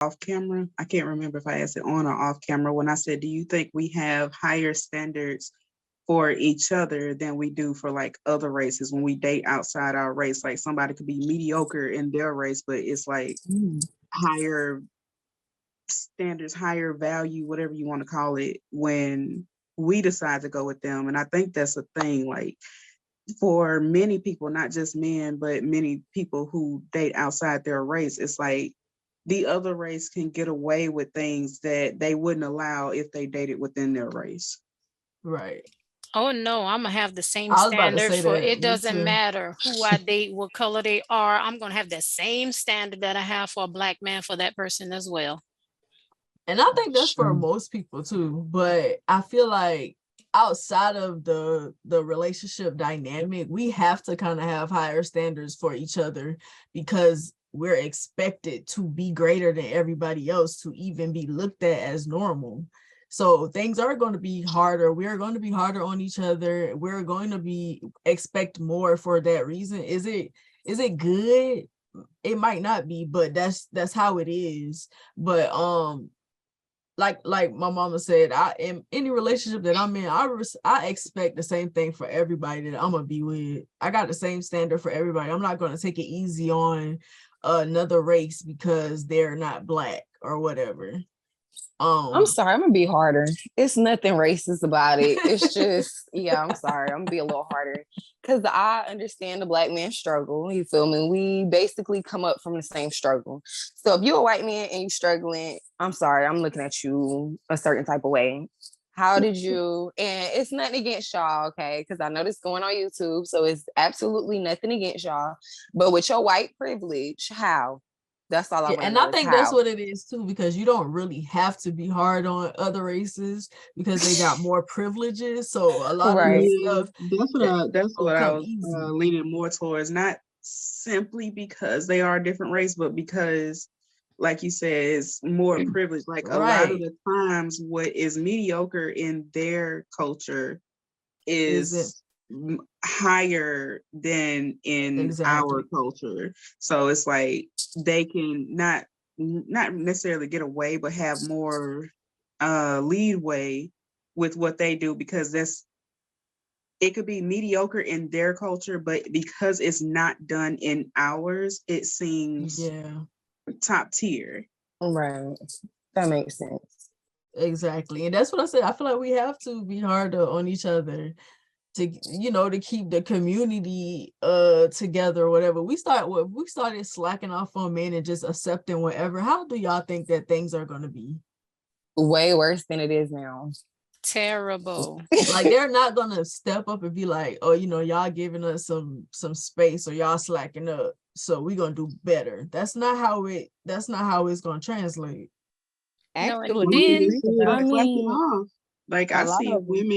off camera. I can't remember if I asked it on or off camera when I said, do you think we have higher standards for each other than we do for like other races when we date outside our race? Like somebody could be mediocre in their race, but it's like higher standards, higher value, whatever you want to call it, when we decide to go with them. And I think that's a thing, like for many people, not just men, but many people who date outside their race, it's like the other race can get away with things that they wouldn't allow if they dated within their race. Right. Oh no, I'm gonna have the same I was about to standard say for that. it. Me Doesn't too. matter who I date, what color they are. I'm gonna have that same standard that I have for a black man for that person as well. And I think that's for most people too. But I feel like outside of the relationship dynamic, we have to kind of have higher standards for each other because we're expected to be greater than everybody else to even be looked at as normal. So things are going to be harder. We're going to be harder on each other. We're going to be expect more for that reason. Is it good? It might not be, but that's how it is. But like my mama said, I am any relationship that I'm in, I expect the same thing for everybody that I'm gonna be with. I got the same standard for everybody. I'm not gonna take it easy on another race because they're not black or whatever. I'm sorry, I'm gonna be harder. It's nothing racist about it. It's just, yeah, I'm sorry. I'm gonna be a little harder because I understand the black man struggle. You feel me? We basically come up from the same struggle. So if you're a white man and you're struggling, I'm sorry, I'm looking at you a certain type of way. How did you? And it's nothing against y'all, okay? Because I know this going on YouTube, so it's absolutely nothing against y'all. But with your white privilege, how? That's all I want to know. And I think that's what it is too, because you don't really have to be hard on other races because they got more privileges. So a lot of stuff. That's what I was leaning more towards, not simply because they are a different race, but because, like you said, it's more privilege. Like a lot of the times, what is mediocre in their culture is higher than in our culture. So it's like they can not necessarily get away, but have more leadway with what they do, because it could be mediocre in their culture, but because it's not done in ours, it seems top tier. Right. That makes sense. Exactly. And that's what I said. I feel like we have to be harder on each other to keep the community together or whatever. We started slacking off on men and just accepting whatever. How do y'all think that things are going to be? Way worse than it is now. Terrible. Like they're not going to step up and be like, oh, y'all giving us some space, or y'all slacking up, so we're going to do better. That's not how it's going to translate. Actually, no, I see women